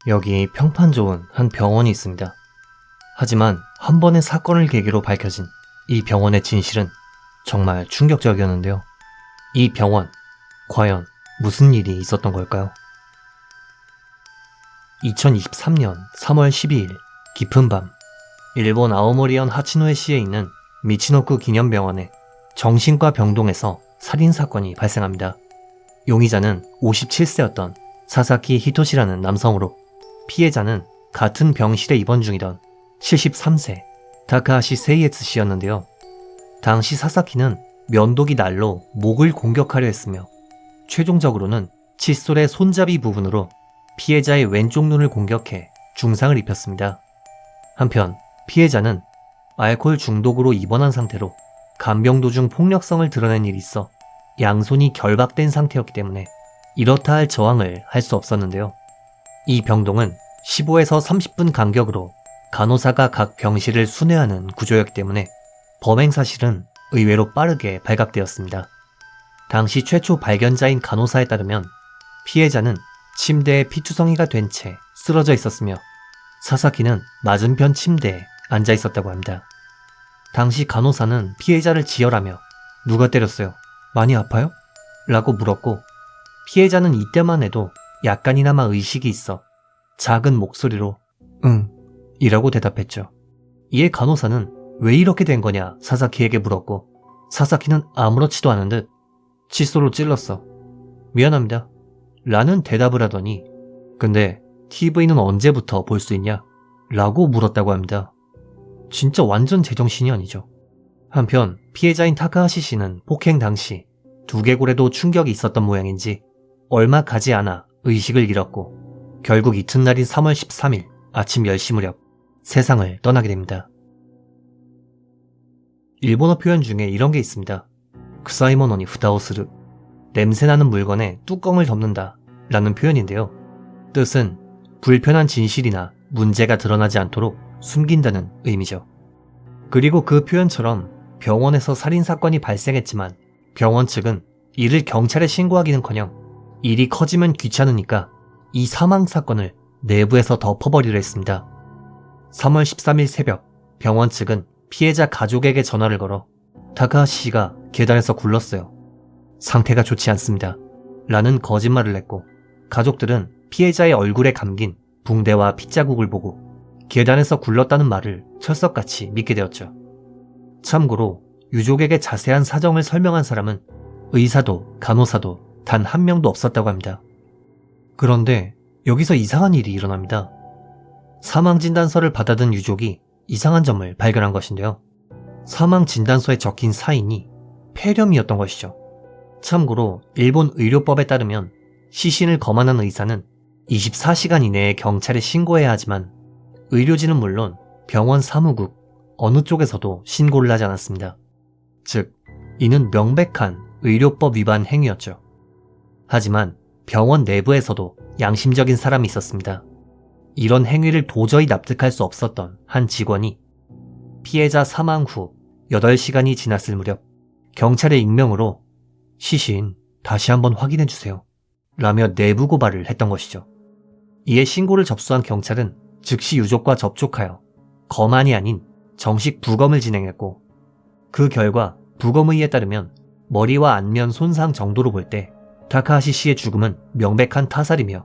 여기 평판 좋은 한 병원이 있습니다. 하지만 한 번의 사건을 계기로 밝혀진 이 병원의 진실은 정말 충격적이었는데요. 이 병원, 과연 무슨 일이 있었던 걸까요? 2023년 3월 12일 깊은 밤, 일본 아오모리현 하치노에시에 있는 미치노쿠 기념병원의 정신과 병동에서 살인사건이 발생합니다. 용의자는 57세였던 사사키 히토시라는 남성으로, 피해자는 같은 병실에 입원 중이던 73세 타카하시 세이에츠 씨였는데요. 당시 사사키는 면도기 날로 목을 공격하려 했으며, 최종적으로는 칫솔의 손잡이 부분으로 피해자의 왼쪽 눈을 공격해 중상을 입혔습니다. 한편 피해자는 알코올 중독으로 입원한 상태로 간병 도중 폭력성을 드러낸 일이 있어 양손이 결박된 상태였기 때문에 이렇다 할 저항을 할 수 없었는데요. 이 병동은 15에서 30분 간격으로 간호사가 각 병실을 순회하는 구조였기 때문에 범행 사실은 의외로 빠르게 발각되었습니다. 당시 최초 발견자인 간호사에 따르면 피해자는 침대에 피투성이가 된 채 쓰러져 있었으며, 사사키는 맞은편 침대에 앉아 있었다고 합니다. 당시 간호사는 피해자를 지혈하며 "누가 때렸어요? 많이 아파요?" 라고 물었고, 피해자는 이때만 해도 약간이나마 의식이 있어 작은 목소리로 "응" 이라고 대답했죠. 이에 간호사는 "왜 이렇게 된 거냐?" 사사키에게 물었고, 사사키는 아무렇지도 않은 듯 "칫솔로 찔렀어. 미안합니다" 라는 대답을 하더니 "근데 TV는 언제부터 볼 수 있냐?" 라고 물었다고 합니다. 진짜 완전 제정신이 아니죠. 한편 피해자인 타카하시 씨는 폭행 당시 두개골에도 충격이 있었던 모양인지 얼마 가지 않아 의식을 잃었고, 결국 이튿날인 3월 13일 아침 10시 무렵 세상을 떠나게 됩니다. 일본어 표현 중에 이런 게 있습니다. "쿠사이모노니 후다오스르", 냄새나는 물건에 뚜껑을 덮는다 라는 표현인데요. 뜻은 불편한 진실이나 문제가 드러나지 않도록 숨긴다는 의미죠. 그리고 그 표현처럼 병원에서 살인사건이 발생했지만 병원 측은 이를 경찰에 신고하기는커녕 일이 커지면 귀찮으니까 이 사망사건을 내부에서 덮어버리려 했습니다. 3월 13일 새벽 병원 측은 피해자 가족에게 전화를 걸어 "타카하시 씨가 계단에서 굴렀어요. 상태가 좋지 않습니다" 라는 거짓말을 했고, 가족들은 피해자의 얼굴에 감긴 붕대와 핏자국을 보고 계단에서 굴렀다는 말을 철석같이 믿게 되었죠. 참고로 유족에게 자세한 사정을 설명한 사람은 의사도 간호사도 단 한 명도 없었다고 합니다. 그런데 여기서 이상한 일이 일어납니다. 사망진단서를 받아든 유족이 이상한 점을 발견한 것인데요. 사망진단서에 적힌 사인이 폐렴이었던 것이죠. 참고로 일본 의료법에 따르면 시신을 검안한 의사는 24시간 이내에 경찰에 신고해야 하지만, 의료진은 물론 병원 사무국 어느 쪽에서도 신고를 하지 않았습니다. 즉, 이는 명백한 의료법 위반 행위였죠. 하지만 병원 내부에서도 양심적인 사람이 있었습니다. 이런 행위를 도저히 납득할 수 없었던 한 직원이 피해자 사망 후 8시간이 지났을 무렵 경찰에 익명으로 "시신 다시 한번 확인해주세요" 라며 내부 고발을 했던 것이죠. 이에 신고를 접수한 경찰은 즉시 유족과 접촉하여 검안이 아닌 정식 부검을 진행했고, 그 결과 부검의에 따르면 머리와 안면 손상 정도로 볼 때 타카하시 씨의 죽음은 명백한 타살이며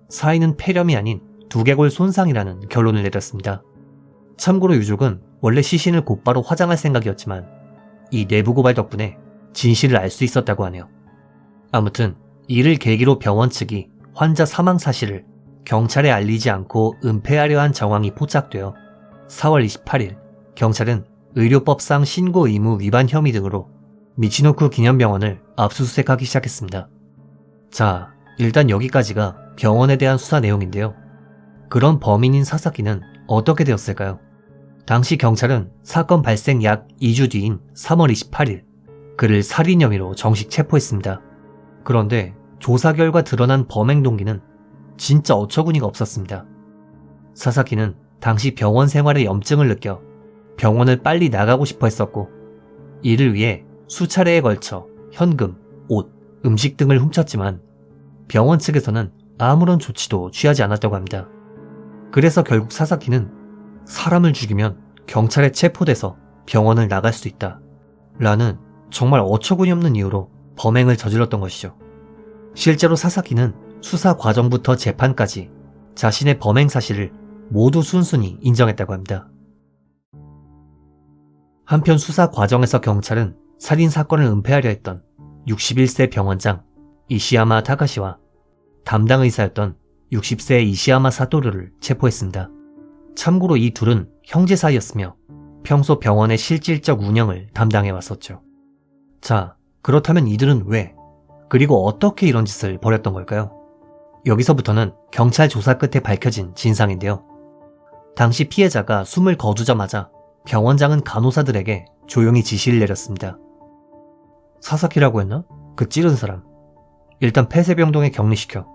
사인은 폐렴이 아닌 두개골 손상이라는 결론을 내렸습니다. 참고로 유족은 원래 시신을 곧바로 화장할 생각이었지만 이 내부 고발 덕분에 진실을 알 수 있었다고 하네요. 아무튼 이를 계기로 병원 측이 환자 사망 사실을 경찰에 알리지 않고 은폐하려 한 정황이 포착되어 4월 28일 경찰은 의료법상 신고 의무 위반 혐의 등으로 미치노쿠 기념병원을 압수수색하기 시작했습니다. 자, 일단 여기까지가 병원에 대한 수사 내용인데요. 그런 범인인 사사키는 어떻게 되었을까요? 당시 경찰은 사건 발생 약 2주 뒤인 3월 28일 그를 살인 혐의로 정식 체포했습니다. 그런데 조사 결과 드러난 범행 동기는 진짜 어처구니가 없었습니다. 사사키는 당시 병원 생활에 염증을 느껴 병원을 빨리 나가고 싶어 했었고, 이를 위해 수차례에 걸쳐 현금, 옷, 음식 등을 훔쳤지만 병원 측에서는 아무런 조치도 취하지 않았다고 합니다. 그래서 결국 사사키는 사람을 죽이면 경찰에 체포돼서 병원을 나갈 수 있다 라는 정말 어처구니 없는 이유로 범행을 저질렀던 것이죠. 실제로 사사키는 수사 과정부터 재판까지 자신의 범행 사실을 모두 순순히 인정했다고 합니다. 한편 수사 과정에서 경찰은 살인 사건을 은폐하려 했던 61세 병원장 이시야마 타카시와 담당 의사였던 60세 이시야마 사토루를 체포했습니다. 참고로 이 둘은 형제 사이였으며 평소 병원의 실질적 운영을 담당해 왔었죠. 자, 그렇다면 이들은 왜, 그리고 어떻게 이런 짓을 벌였던 걸까요? 여기서부터는 경찰 조사 끝에 밝혀진 진상인데요. 당시 피해자가 숨을 거두자마자 병원장은 간호사들에게 조용히 지시를 내렸습니다. 사사키라고 했나? 그 찌른 사람. 일단 폐쇄병동에 격리시켜.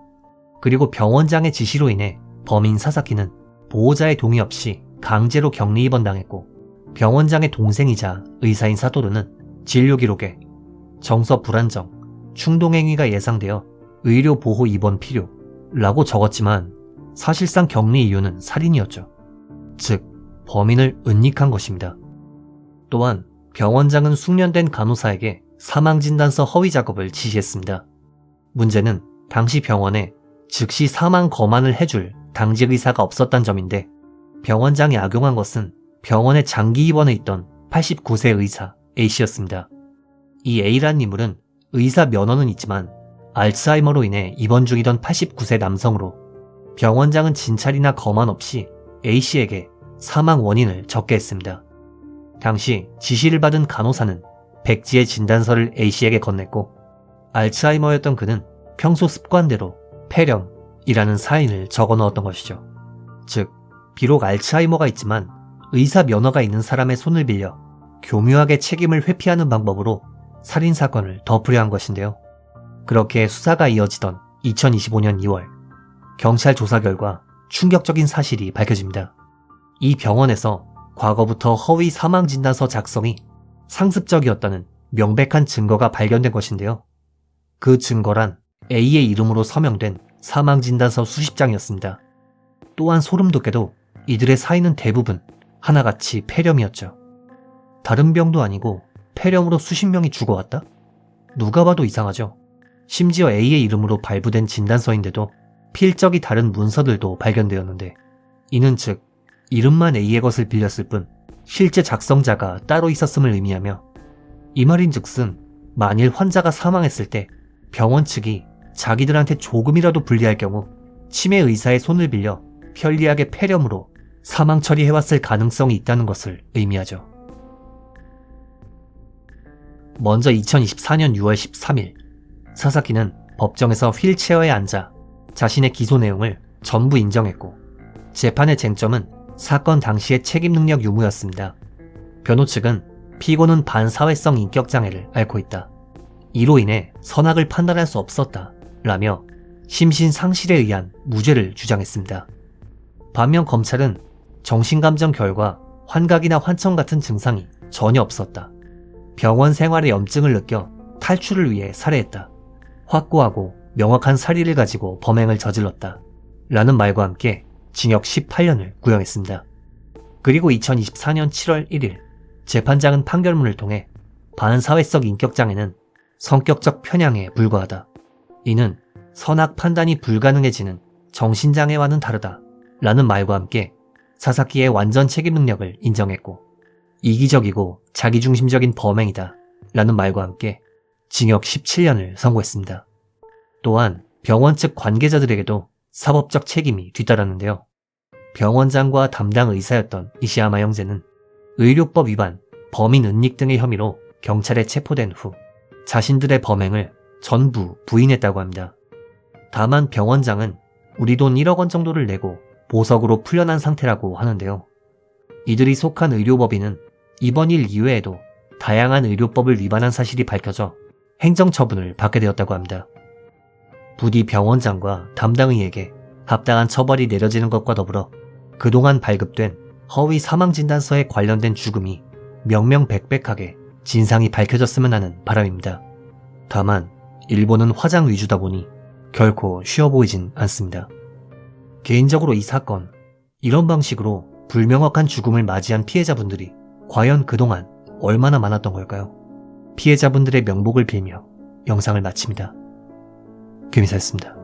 그리고 병원장의 지시로 인해 범인 사사키는 보호자의 동의 없이 강제로 격리 입원당했고, 병원장의 동생이자 의사인 사토루는 진료 기록에 정서 불안정, 충동행위가 예상되어 의료 보호 입원 필요라고 적었지만 사실상 격리 이유는 살인이었죠. 즉, 범인을 은닉한 것입니다. 또한 병원장은 숙련된 간호사에게 사망진단서 허위 작업을 지시했습니다. 문제는 당시 병원에 즉시 사망 검안을 해줄 당직 의사가 없었단 점인데, 병원장이 악용한 것은 병원에 장기 입원해 있던 89세 의사 A씨였습니다. 이 A란 인물은 의사 면허는 있지만 알츠하이머로 인해 입원 중이던 89세 남성으로, 병원장은 진찰이나 검안 없이 A씨에게 사망 원인을 적게 했습니다. 당시 지시를 받은 간호사는 백지의 진단서를 A씨에게 건넸고, 알츠하이머였던 그는 평소 습관대로 폐렴이라는 사인을 적어 넣었던 것이죠. 즉, 비록 알츠하이머가 있지만 의사 면허가 있는 사람의 손을 빌려 교묘하게 책임을 회피하는 방법으로 살인사건을 덮으려 한 것인데요. 그렇게 수사가 이어지던 2025년 2월, 경찰 조사 결과 충격적인 사실이 밝혀집니다. 이 병원에서 과거부터 허위 사망진단서 작성이 상습적이었다는 명백한 증거가 발견된 것인데요. 그 증거란 A의 이름으로 서명된 사망진단서 수십 장이었습니다. 또한 소름 돋게도 이들의 사인은 대부분 하나같이 폐렴이었죠. 다른 병도 아니고 폐렴으로 수십 명이 죽어왔다? 누가 봐도 이상하죠. 심지어 A의 이름으로 발부된 진단서인데도 필적이 다른 문서들도 발견되었는데, 이는 즉 이름만 A의 것을 빌렸을 뿐 실제 작성자가 따로 있었음을 의미하며, 이 말인즉슨 만일 환자가 사망했을 때 병원 측이 자기들한테 조금이라도 불리할 경우 치매 의사의 손을 빌려 편리하게 폐렴으로 사망 처리해왔을 가능성이 있다는 것을 의미하죠. 먼저 2024년 6월 13일, 사사키는 법정에서 휠체어에 앉아 자신의 기소 내용을 전부 인정했고, 재판의 쟁점은 사건 당시의 책임 능력 유무였습니다. 변호 측은 피고는 반사회성 인격장애를 앓고 있다, 이로 인해 선악을 판단할 수 없었다 라며 심신상실에 의한 무죄를 주장했습니다. 반면 검찰은 정신감정 결과 환각이나 환청 같은 증상이 전혀 없었다, 병원 생활에 염증을 느껴 탈출을 위해 살해했다, 확고하고 명확한 사리를 가지고 범행을 저질렀다 라는 말과 함께 징역 18년을 구형했습니다. 그리고 2024년 7월 1일 재판장은 판결문을 통해 반사회성 인격장애는 성격적 편향에 불과하다, 이는 선악 판단이 불가능해지는 정신장애와는 다르다 라는 말과 함께 사사키의 완전 책임 능력을 인정했고, 이기적이고 자기중심적인 범행이다 라는 말과 함께 징역 17년을 선고했습니다. 또한 병원 측 관계자들에게도 사법적 책임이 뒤따랐는데요. 병원장과 담당 의사였던 이시야마 형제는 의료법 위반, 범인 은닉 등의 혐의로 경찰에 체포된 후 자신들의 범행을 전부 부인했다고 합니다. 다만 병원장은 우리 돈 1억 원 정도를 내고 보석으로 풀려난 상태라고 하는데요. 이들이 속한 의료법인은 이번 일 이외에도 다양한 의료법을 위반한 사실이 밝혀져 행정처분을 받게 되었다고 합니다. 부디 병원장과 담당의에게 합당한 처벌이 내려지는 것과 더불어 그동안 발급된 허위 사망진단서에 관련된 죽음이 명명백백하게 진상이 밝혀졌으면 하는 바람입니다. 다만 일본은 화장 위주다 보니 결코 쉬워 보이진 않습니다. 개인적으로 이 사건, 이런 방식으로 불명확한 죽음을 맞이한 피해자분들이 과연 그동안 얼마나 많았던 걸까요? 피해자분들의 명복을 빌며 영상을 마칩니다. 금이사였습니다.